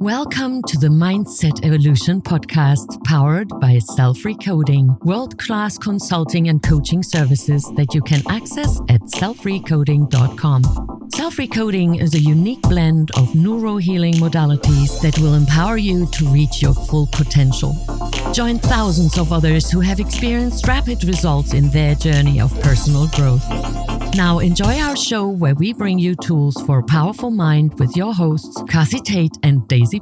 Welcome to the Mindset Evolution podcast, powered by Self-Recoding, world-class consulting and coaching services that you can access at selfrecoding.com. Self-Recoding is a unique blend of neuro-healing modalities that will empower you to reach your full potential. Join thousands of others who have experienced rapid results in their journey of personal growth. Now enjoy our show where we bring you tools for a powerful mind with your hosts, Kathi and Daisy.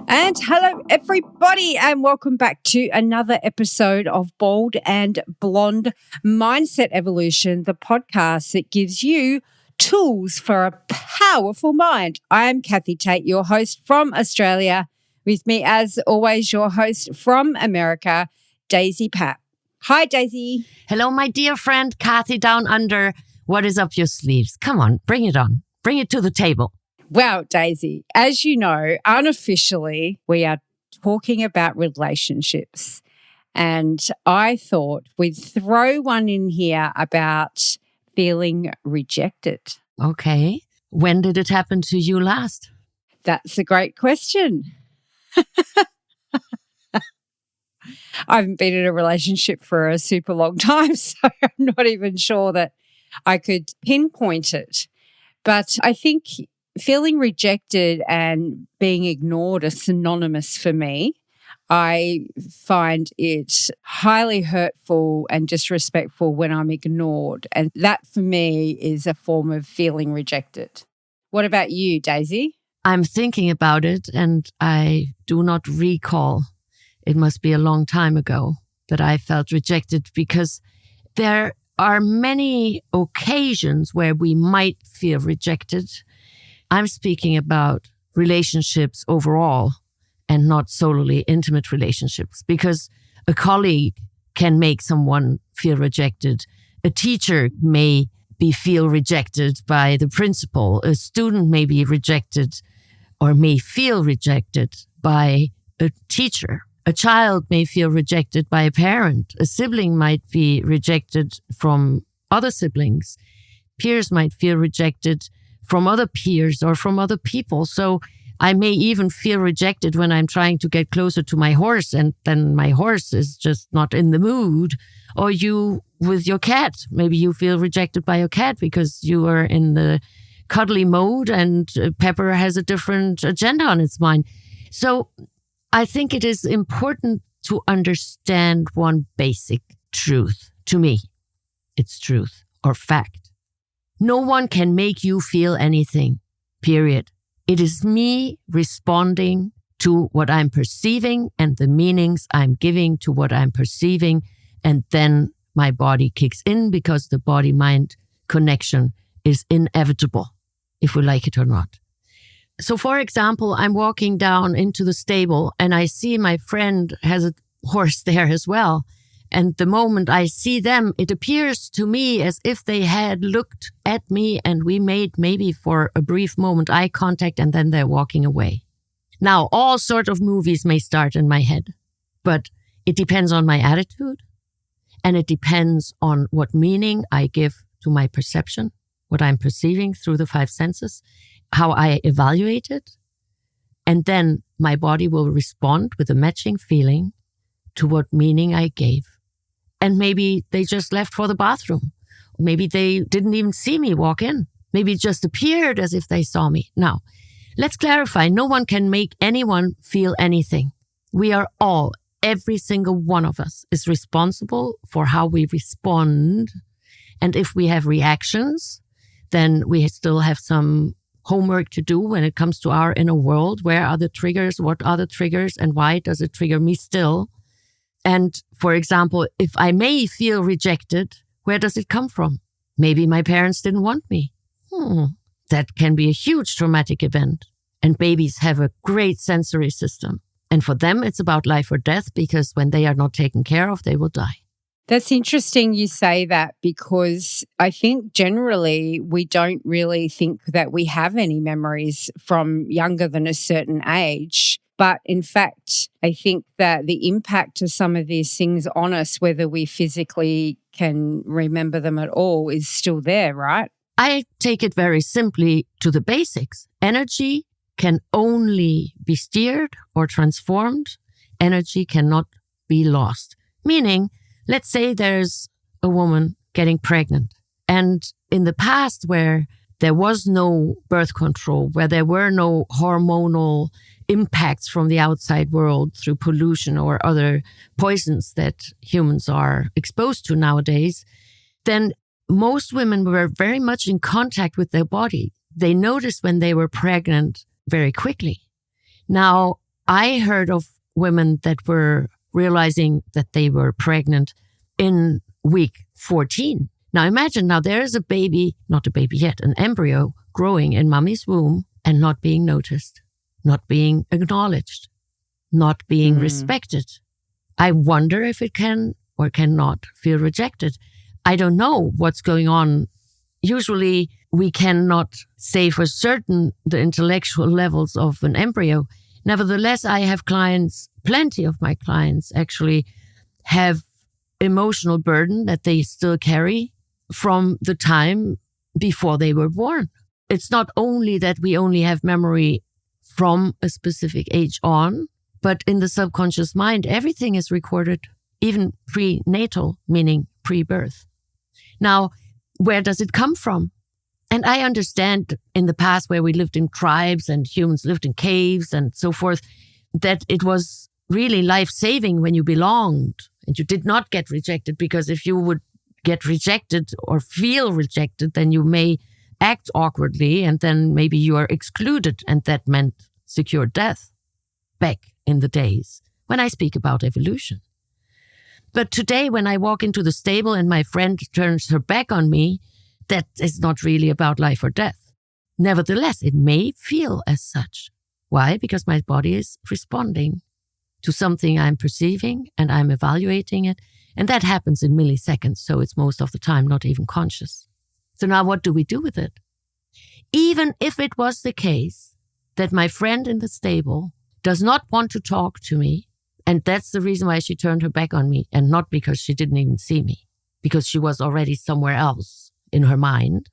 And hello, everybody, and welcome back to another episode of Bold and Blonde Mindset Evolution, the podcast that gives you tools for a powerful mind. I'm Kathi Tate, your host from Australia. With me, as always, your host from America, Daisy Papp. Hi, Daisy. Hello, my dear friend, Kathi down under. What is up your sleeves? Come on, bring it on. Bring it to the table. Well, Daisy, as you know, unofficially, we are talking about relationships. And I thought we'd throw one in here about feeling rejected. Okay. When did it happen to you last? That's a great question. I haven't been in a relationship for a super long time, so I'm not even sure that I could pinpoint it. But I think feeling rejected and being ignored are synonymous for me. I find it highly hurtful and disrespectful when I'm ignored. And that for me is a form of feeling rejected. What about you, Daisy? I'm thinking about it and I do not recall. It must be a long time ago that I felt rejected, because there are many occasions where we might feel rejected. I'm speaking about relationships overall and not solely intimate relationships, because a colleague can make someone feel rejected. A teacher may feel rejected by the principal. A student may be rejected or may feel rejected by a teacher. A child may feel rejected by a parent. A sibling might be rejected from other siblings. Peers might feel rejected from other peers or from other people. So I may even feel rejected when I'm trying to get closer to my horse and then my horse is just not in the mood. Or you with your cat. Maybe you feel rejected by your cat because you are in the cuddly mode and Pepper has a different agenda on its mind. So I think it is important to understand one basic truth. To me, it's truth or fact. No one can make you feel anything, period. It is me responding to what I'm perceiving and the meanings I'm giving to what I'm perceiving. And then my body kicks in, because the body-mind connection is inevitable, if we like it or not. So, for example, I'm walking down into the stable and I see my friend has a horse there as well. And the moment I see them, it appears to me as if they had looked at me and we made maybe for a brief moment eye contact and then they're walking away. Now, all sorts of movies may start in my head, but it depends on my attitude and it depends on what meaning I give to my perception, what I'm perceiving through the five senses, how I evaluate it. And then my body will respond with a matching feeling to what meaning I gave. And maybe they just left for the bathroom. Maybe they didn't even see me walk in. Maybe it just appeared as if they saw me. Now, let's clarify. No one can make anyone feel anything. We are all, every single one of us is responsible for how we respond. And if we have reactions, then we still have some homework to do when it comes to our inner world. Where are the triggers? What are the triggers? And why does it trigger me still? And for example, if I may feel rejected, where does it come from? Maybe my parents didn't want me. That can be a huge traumatic event. And babies have a great sensory system. And for them, it's about life or death, because when they are not taken care of, they will die. That's interesting you say that, because I think generally we don't really think that we have any memories from younger than a certain age. But in fact, I think that the impact of some of these things on us, whether we physically can remember them at all, is still there, right? I take it very simply to the basics. Energy can only be steered or transformed. Energy cannot be lost. Meaning, let's say there's a woman getting pregnant. And in the past where there was no birth control, where there were no hormonal impacts from the outside world through pollution or other poisons that humans are exposed to nowadays, then most women were very much in contact with their body. They noticed when they were pregnant very quickly. Now, I heard of women that were realizing that they were pregnant in week 14. Now imagine, there's a baby, not a baby yet, an embryo growing in mommy's womb and not being noticed, not being acknowledged, not being respected. I wonder if it can or cannot feel rejected. I don't know what's going on. Usually we cannot say for certain the intellectual levels of an embryo. Nevertheless, I have clients, plenty of my clients actually have emotional burden that they still carry from the time before they were born. It's not only that we only have memory from a specific age on, but in the subconscious mind, everything is recorded, even prenatal, meaning pre-birth. Now, where does it come from? And I understand in the past where we lived in tribes and humans lived in caves and so forth, that it was really life-saving when you belonged and you did not get rejected, because if you would get rejected or feel rejected, then you may act awkwardly and then maybe you are excluded, and that meant secure death back in the days when I speak about evolution. But today when I walk into the stable and my friend turns her back on me, that is not really about life or death. Nevertheless, it may feel as such. Why? Because my body is responding to something I'm perceiving and I'm evaluating it. And that happens in milliseconds, so it's most of the time not even conscious. So now what do we do with it? Even if it was the case that my friend in the stable does not want to talk to me, and that's the reason why she turned her back on me, and not because she didn't even see me, because she was already somewhere else in her mind.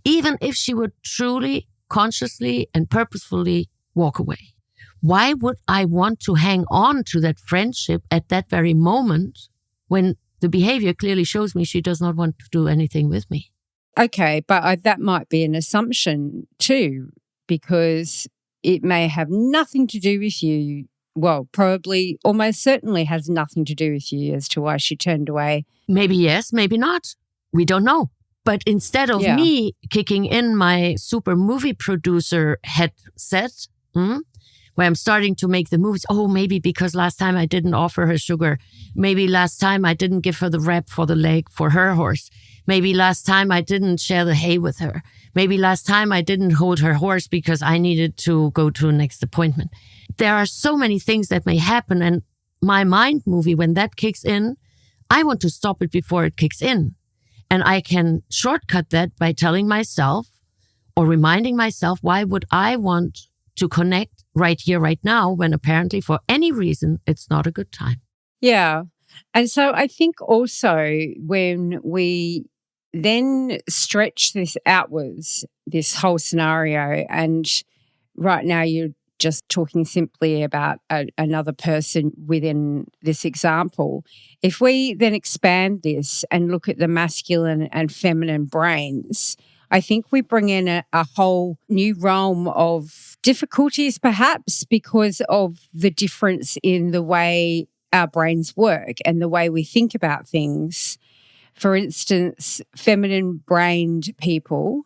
Even if she would truly, consciously, and purposefully walk away, why would I want to hang on to that friendship at that very moment when the behavior clearly shows me she does not want to do anything with me? Okay, but that might be an assumption too, because it may have nothing to do with you. Well, probably almost certainly has nothing to do with you as to why she turned away. Maybe yes, maybe not. We don't know. But instead of me kicking in my super movie producer headset, where I'm starting to make the movies. Oh, maybe because last time I didn't offer her sugar. Maybe last time I didn't give her the wrap for the leg for her horse. Maybe last time I didn't share the hay with her. Maybe last time I didn't hold her horse because I needed to go to a next appointment. There are so many things that may happen. And my mind movie, when that kicks in, I want to stop it before it kicks in. And I can shortcut that by telling myself or reminding myself, why would I want to connect right here, right now, when apparently for any reason, it's not a good time. Yeah. And so I think also when we then stretch this outwards, this whole scenario, and right now you're just talking simply about another person within this example. If we then expand this and look at the masculine and feminine brains, I think we bring in a whole new realm of difficulties, perhaps, because of the difference in the way our brains work and the way we think about things. For instance, feminine-brained people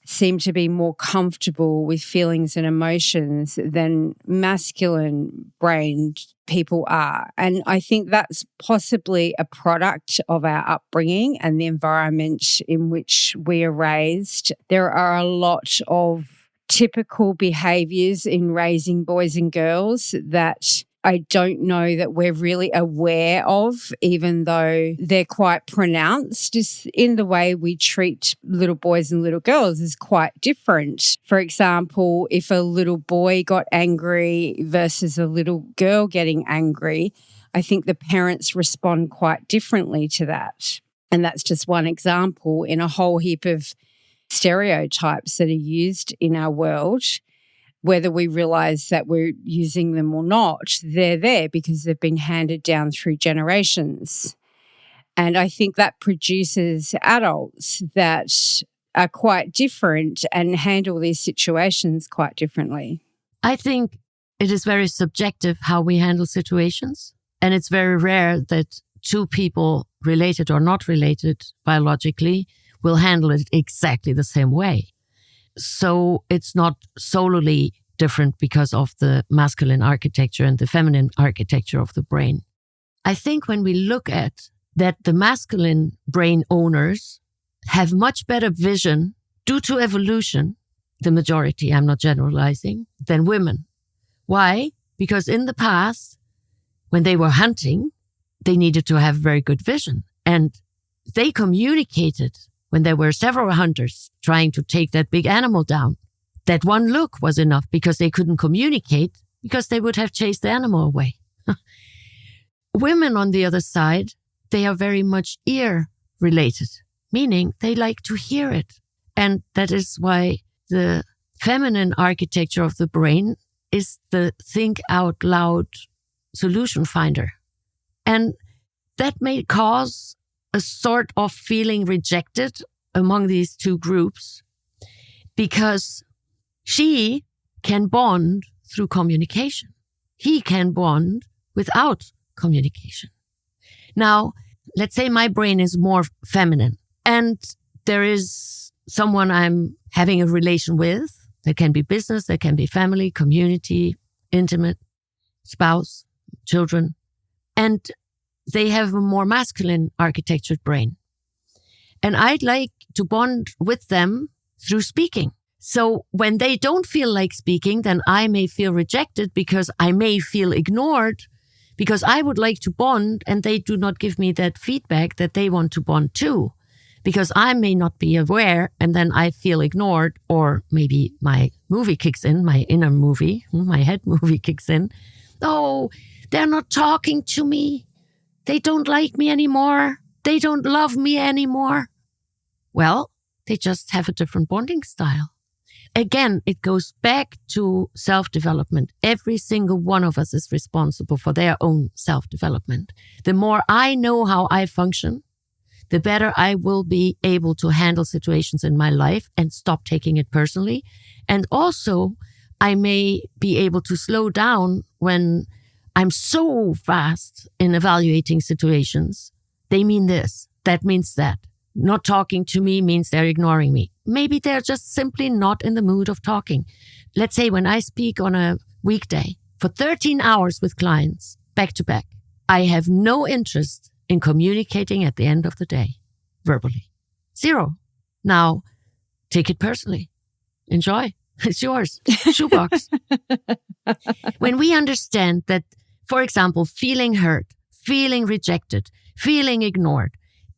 seem to be more comfortable with feelings and emotions than masculine-brained people are. And I think that's possibly a product of our upbringing and the environment in which we are raised. There are a lot of typical behaviours in raising boys and girls that I don't know that we're really aware of, even though they're quite pronounced. Just in the way we treat little boys and little girls is quite different. For example, if a little boy got angry versus a little girl getting angry, I think the parents respond quite differently to that. And that's just one example in a whole heap of stereotypes that are used in our world, whether we realize that we're using them or not, they're there because they've been handed down through generations. And I think that produces adults that are quite different and handle these situations quite differently. I think it is very subjective how we handle situations. And it's very rare that two people, related or not related biologically, will handle it exactly the same way. So it's not solely different because of the masculine architecture and the feminine architecture of the brain. I think when we look at that, the masculine brain owners have much better vision due to evolution, the majority, I'm not generalizing, than women. Why? Because in the past, when they were hunting, they needed to have very good vision. And they communicated when there were several hunters trying to take that big animal down. That one look was enough because they couldn't communicate because they would have chased the animal away. Women, on the other side, they are very much ear related, meaning they like to hear it. And that is why the feminine architecture of the brain is the think out loud solution finder. And that may cause a sort of feeling rejected among these two groups because she can bond through communication. He can bond without communication. Now, let's say my brain is more feminine and there is someone I'm having a relation with. That can be business, that can be family, community, intimate, spouse, children. And they have a more masculine architectured brain. And I'd like to bond with them through speaking. So when they don't feel like speaking, then I may feel rejected because I may feel ignored because I would like to bond and they do not give me that feedback that they want to bond too. Because I may not be aware and then I feel ignored, or maybe my movie kicks in, my inner movie, my head movie kicks in. Oh, they're not talking to me. They don't like me anymore. They don't love me anymore. Well, they just have a different bonding style. Again, it goes back to self-development. Every single one of us is responsible for their own self-development. The more I know how I function, the better I will be able to handle situations in my life and stop taking it personally. And also, I may be able to slow down when I'm so fast in evaluating situations. They mean this, that means that. Not talking to me means they're ignoring me. Maybe they're just simply not in the mood of talking. Let's say when I speak on a weekday for 13 hours with clients, back to back, I have no interest in communicating at the end of the day, verbally. Zero. Now, take it personally. Enjoy. It's yours. Shoebox. When we understand that, for example, feeling hurt, feeling rejected, feeling ignored,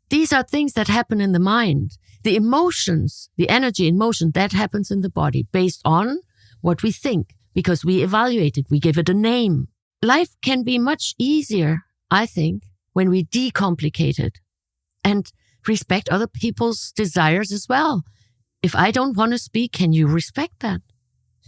these are things that happen in the mind. The emotions, the energy in motion, that happens in the body based on what we think, because we evaluate it, we give it a name. Life can be much easier, I think, when we decomplicate it and respect other people's desires as well. If I don't want to speak, can you respect that?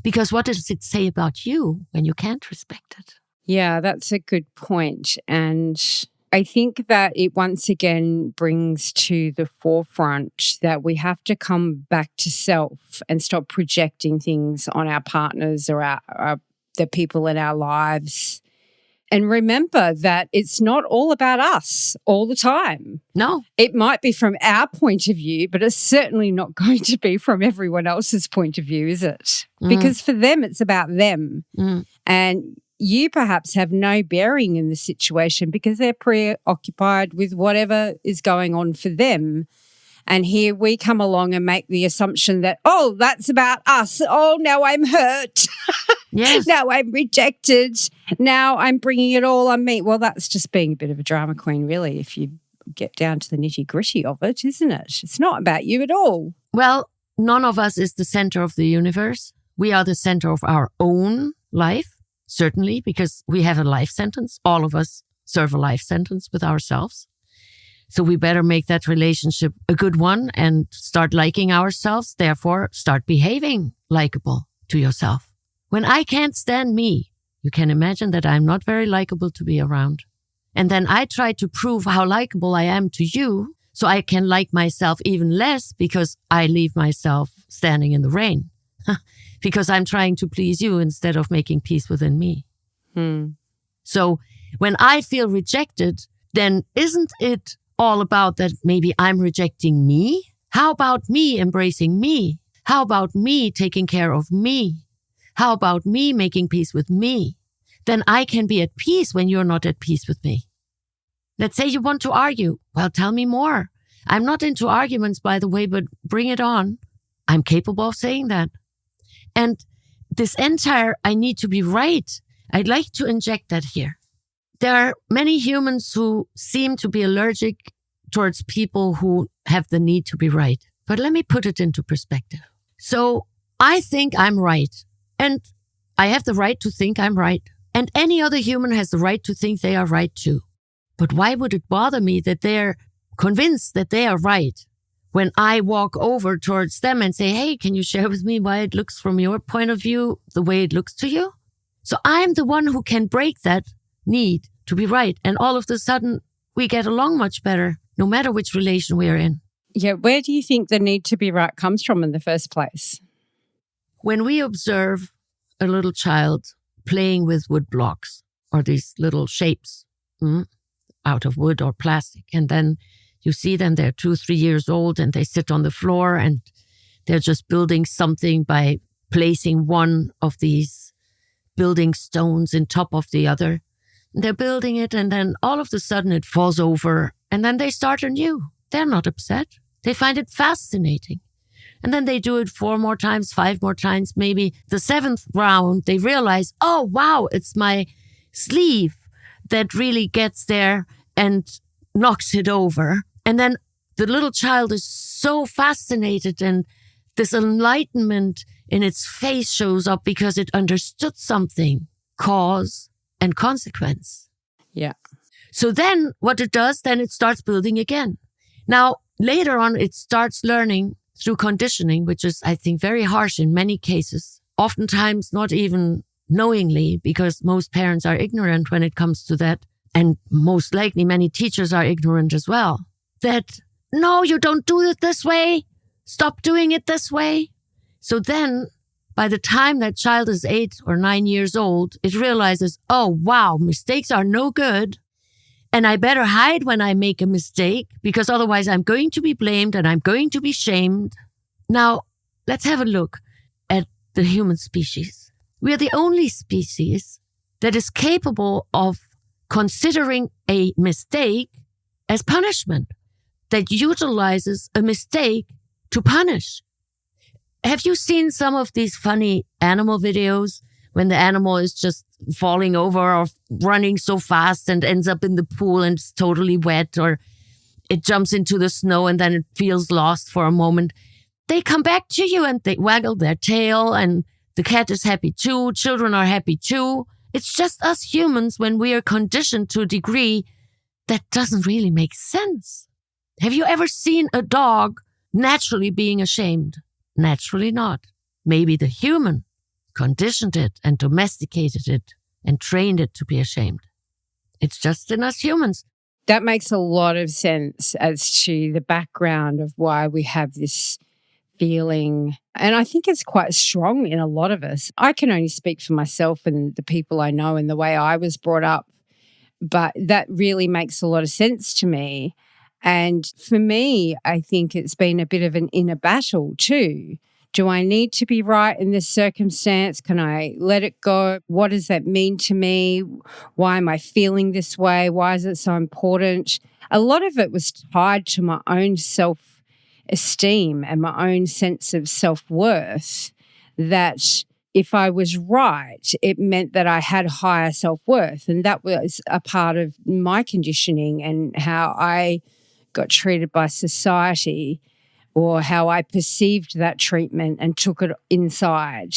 Because what does it say about you when you can't respect it? Yeah, that's a good point. And I think that it once again brings to the forefront that we have to come back to self and stop projecting things on our partners or the people in our lives. And remember that it's not all about us all the time. No. It might be from our point of view, but it's certainly not going to be from everyone else's point of view, is it? Because for them, it's about them. And you perhaps have no bearing in the situation because they're preoccupied with whatever is going on for them. And here we come along and make the assumption that, oh, that's about us. Oh, now I'm hurt. Yes. Now I'm rejected. Now I'm bringing it all on me. Well, that's just being a bit of a drama queen, really, if you get down to the nitty-gritty of it, isn't it? It's not about you at all. Well, none of us is the center of the universe. We are the center of our own life, certainly, because we have a life sentence. All of us serve a life sentence with ourselves. So we better make that relationship a good one and start liking ourselves. Therefore, start behaving likable to yourself. When I can't stand me, you can imagine that I'm not very likable to be around. And then I try to prove how likable I am to you so I can like myself even less because I leave myself standing in the rain because I'm trying to please you instead of making peace within me. So when I feel rejected, then isn't it all about that maybe I'm rejecting me? How about me embracing me? How about me taking care of me? How about me making peace with me? Then I can be at peace when you're not at peace with me. Let's say you want to argue. Well, tell me more. I'm not into arguments, by the way, but bring it on. I'm capable of saying that. And this entire I need to be right, I'd like to inject that here. There are many humans who seem to be allergic towards people who have the need to be right. But let me put it into perspective. So I think I'm right. And I have the right to think I'm right. And any other human has the right to think they are right too. But why would it bother me that they're convinced that they are right when I walk over towards them and say, hey, can you share with me why it looks from your point of view the way it looks to you? So I'm the one who can break that need to be right. And all of a sudden, we get along much better, no matter which relation we are in. Yeah, where do you think the need to be right comes from in the first place? When we observe a little child playing with wood blocks or these little shapes out of wood or plastic, and then you see them, they're 2-3 years old and they sit on the floor and they're just building something by placing one of these building stones in top of the other. They're building it and then all of a sudden it falls over and then they start anew. They're not upset. They find it fascinating. And then they do it 4 more times, 5 more times, maybe the 7th round, they realize, oh, wow, it's my sleeve that really gets there and knocks it over. And then the little child is so fascinated and this enlightenment in its face shows up because it understood something, cause and consequence. Yeah. So then what it does, then it starts building again. Now, later on, it starts learning through conditioning, which is, I think, very harsh in many cases, oftentimes not even knowingly, because most parents are ignorant when it comes to that. And most likely many teachers are ignorant as well. That, no, you don't do it this way. Stop doing it this way. So then, by the time that child is 8 or 9 years old, it realizes, oh, wow, mistakes are no good. And I better hide when I make a mistake because otherwise I'm going to be blamed and I'm going to be shamed. Now, let's have a look at the human species. We are the only species that is capable of considering a mistake as punishment, that utilizes a mistake to punish. Have you seen some of these funny animal videos when the animal is just falling over or running so fast and ends up in the pool and it's totally wet, or it jumps into the snow and then it feels lost for a moment? They come back to you and they waggle their tail and the cat is happy too. Children are happy too. It's just us humans when we are conditioned to a degree that doesn't really make sense. Have you ever seen a dog naturally being ashamed? Naturally not. Maybe the human conditioned it and domesticated it and trained it to be ashamed. It's just in us humans. That makes a lot of sense as to the background of why we have this feeling. And I think it's quite strong in a lot of us. I can only speak for myself and the people I know and the way I was brought up, but that really makes a lot of sense to me. And for me, I think it's been a bit of an inner battle too. Do I need to be right in this circumstance? Can I let it go? What does that mean to me? Why am I feeling this way? Why is it so important? A lot of it was tied to my own self-esteem and my own sense of self-worth, that if I was right, it meant that I had higher self-worth. And that was a part of my conditioning and how I got treated by society, or how I perceived that treatment and took it inside.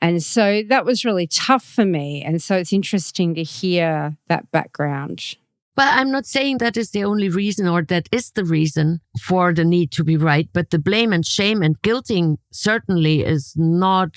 And so that was really tough for me. And so it's interesting to hear that background. But I'm not saying that is the only reason or that is the reason for the need to be right. But the blame and shame and guilting certainly is not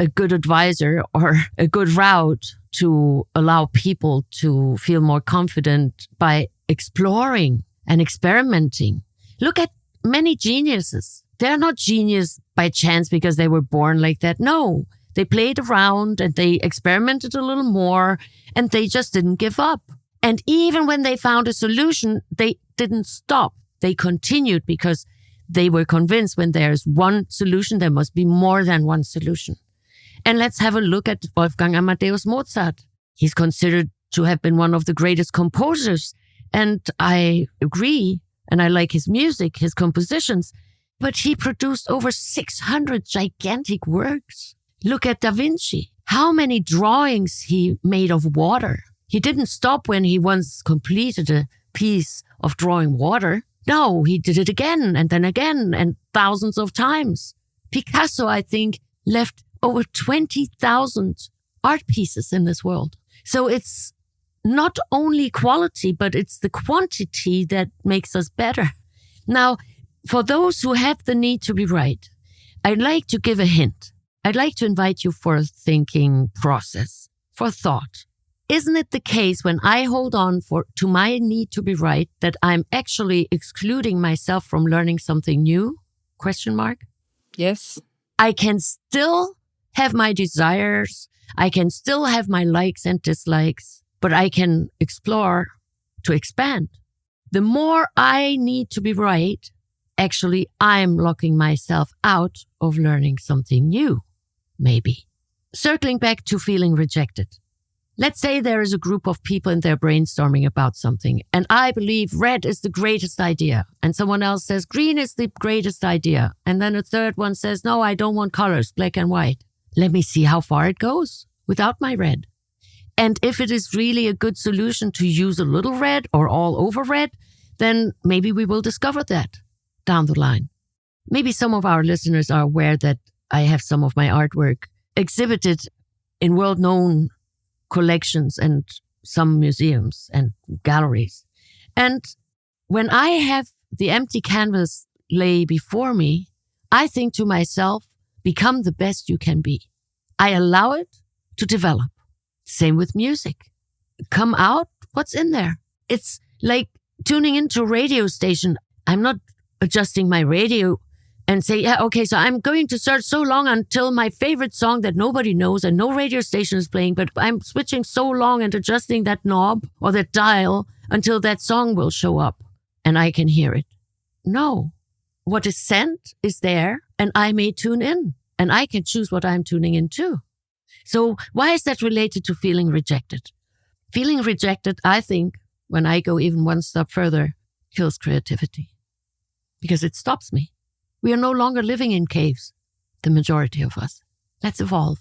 a good advisor or a good route to allow people to feel more confident by exploring and experimenting. Look at many geniuses. They're not genius by chance because they were born like that. No, they played around and they experimented a little more and they just didn't give up. And even when they found a solution, they didn't stop. They continued because they were convinced when there's one solution, there must be more than one solution. And let's have a look at Wolfgang Amadeus Mozart. He's considered to have been one of the greatest composers. And I agree. And I like his music, his compositions. But he produced over 600 gigantic works. Look at Da Vinci. How many drawings he made of water. He didn't stop when he once completed a piece of drawing water. No, he did it again and thousands of times. Picasso, I think, left over 20,000 art pieces in this world. So it's not only quality, but it's the quantity that makes us better. Now, for those who have the need to be right, I'd like to give a hint. I'd like to invite you for a thinking process, for thought. Isn't it the case when I hold on to my need to be right that I'm actually excluding myself from learning something new? ? Yes. I can still have my desires. I can still have my likes and dislikes, but I can explore to expand. The more I need to be right, actually, I'm locking myself out of learning something new, maybe. Circling back to feeling rejected. Let's say there is a group of people and they're brainstorming about something, and I believe red is the greatest idea. And someone else says green is the greatest idea. And then a third one says, no, I don't want colors, black and white. Let me see how far it goes without my red. And if it is really a good solution to use a little red or all over red, then maybe we will discover that down the line. Maybe some of our listeners are aware that I have some of my artwork exhibited in world-known collections and some museums and galleries. And when I have the empty canvas lay before me, I think to myself, become the best you can be. I allow it to develop. Same with music. Come out, what's in there? It's like tuning into a radio station. I'm not adjusting my radio and say, yeah, okay, so I'm going to search so long until my favorite song that nobody knows and no radio station is playing, but I'm switching so long and adjusting that knob or that dial until that song will show up and I can hear it. No. What is sent is there and I may tune in and I can choose what I'm tuning into. So why is that related to feeling rejected? Feeling rejected, I think, when I go even one step further, kills creativity because it stops me. We are no longer living in caves, the majority of us. Let's evolve.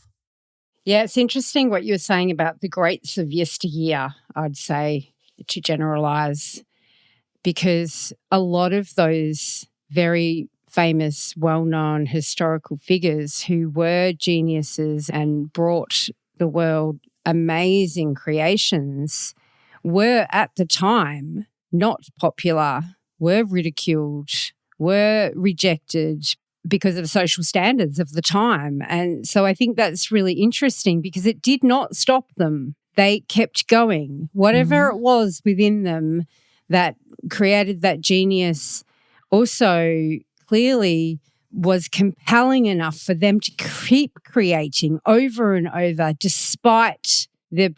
Yeah, it's interesting what you were saying about the greats of yesteryear, I'd say, to generalize, because a lot of those very famous, well-known historical figures who were geniuses and brought the world amazing creations were at the time not popular, were ridiculed, were rejected because of social standards of the time. And so I think that's really interesting because it did not stop them. They kept going. Whatever it was within them that created that genius also clearly was compelling enough for them to keep creating over and over despite the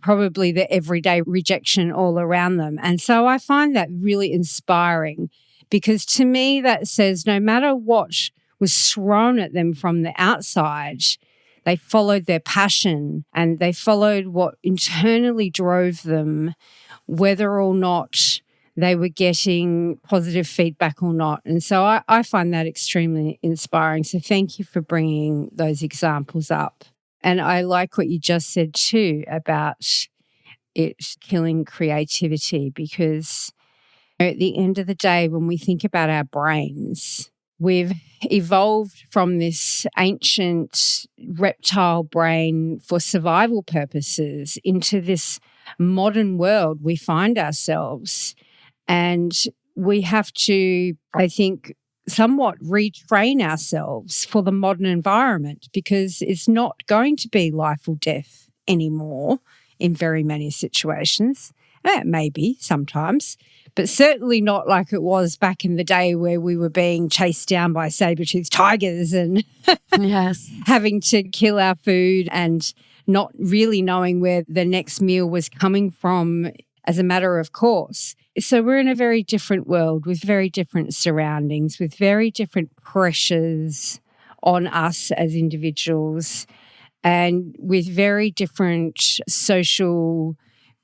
everyday rejection all around them. And so I find that really inspiring because to me that says no matter what was thrown at them from the outside, they followed their passion and they followed what internally drove them, whether or not they were getting positive feedback or not. And so I find that extremely inspiring. So thank you for bringing those examples up. And I like what you just said too about it killing creativity because at the end of the day, when we think about our brains, we've evolved from this ancient reptile brain for survival purposes into this modern world we find ourselves. And we have to, I think, somewhat retrain ourselves for the modern environment, because it's not going to be life or death anymore in very many situations. It may be sometimes, but certainly not like it was back in the day where we were being chased down by saber-toothed tigers and yes, having to kill our food and not really knowing where the next meal was coming from as a matter of course. So we're in a very different world with very different surroundings, with very different pressures on us as individuals, and with very different social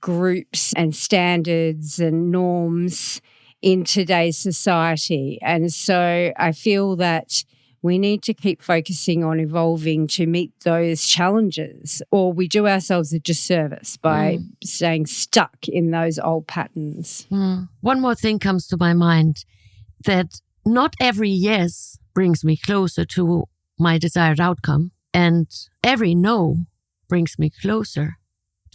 groups and standards and norms in today's society. And so I feel that we need to keep focusing on evolving to meet those challenges, or we do ourselves a disservice by staying stuck in those old patterns. One more thing comes to my mind, that not every yes brings me closer to my desired outcome, and every no brings me closer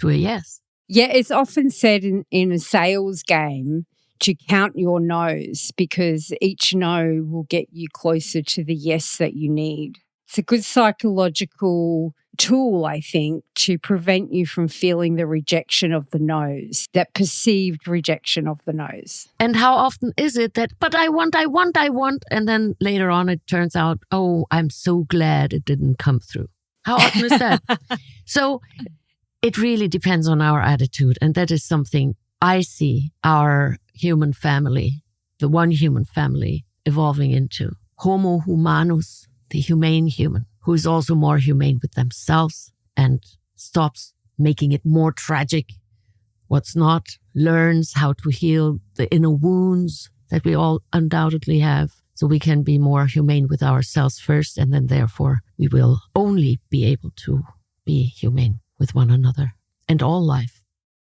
to a yes. Yeah, it's often said in a sales game to count your no's, because each no will get you closer to the yes that you need. It's a good psychological tool, I think, to prevent you from feeling the rejection of the no's, that perceived rejection of the no's. And how often is it that, but I want, and then later on it turns out, oh, I'm so glad it didn't come through. How often is that? So it really depends on our attitude. And that is something I see our human family, the one human family, evolving into. Homo humanus, the humane human, who is also more humane with themselves and stops making it more tragic. What's not, learns how to heal the inner wounds that we all undoubtedly have, so we can be more humane with ourselves first, and then therefore we will only be able to be humane with one another and all life.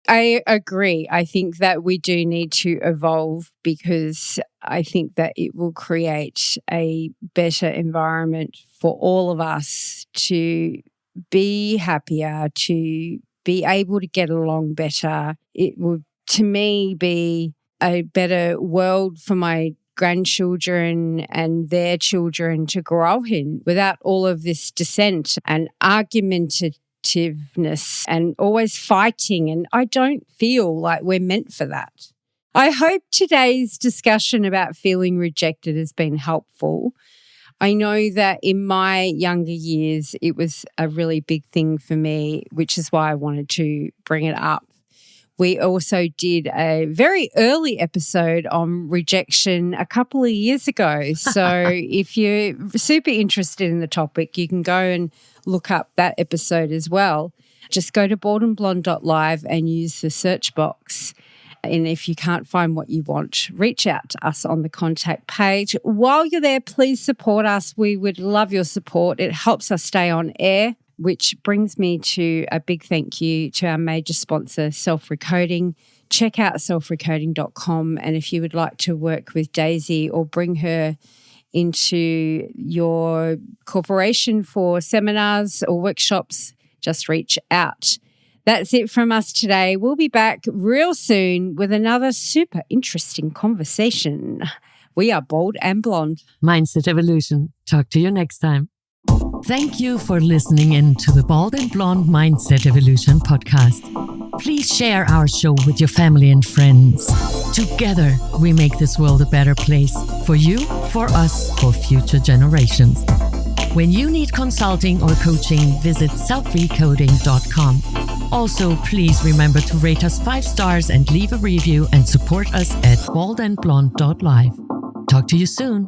I agree. I think that we do need to evolve, because I think that it will create a better environment for all of us to be happier, to be able to get along better. It would, to me, be a better world for my grandchildren and their children to grow up in, without all of this dissent and argumentativeness and always fighting. And I don't feel like we're meant for that. I hope today's discussion about feeling rejected has been helpful. I know that in my younger years, it was a really big thing for me, which is why I wanted to bring it up. We also did a very early episode on rejection a couple of years ago. So if you're super interested in the topic, you can go and look up that episode as well. Just go to baldandblonde.live and use the search box. And if you can't find what you want, reach out to us on the contact page. While you're there, please support us. We would love your support. It helps us stay on air, which brings me to a big thank you to our major sponsor, Self-Recoding. Check out selfrecoding.com. And if you would like to work with Daisy or bring her into your corporation for seminars or workshops, just reach out. That's it from us today. We'll be back real soon with another super interesting conversation. We are Bald and Blonde. Mindset Evolution. Talk to you next time. Thank you for listening in to the Bald and Blonde Mindset Evolution podcast. Please share our show with your family and friends. Together, we make this world a better place for you, for us, for future generations. When you need consulting or coaching, visit selfrecoding.com. Also, please remember to rate us 5 stars and leave a review, and support us at baldandblonde.live. Talk to you soon.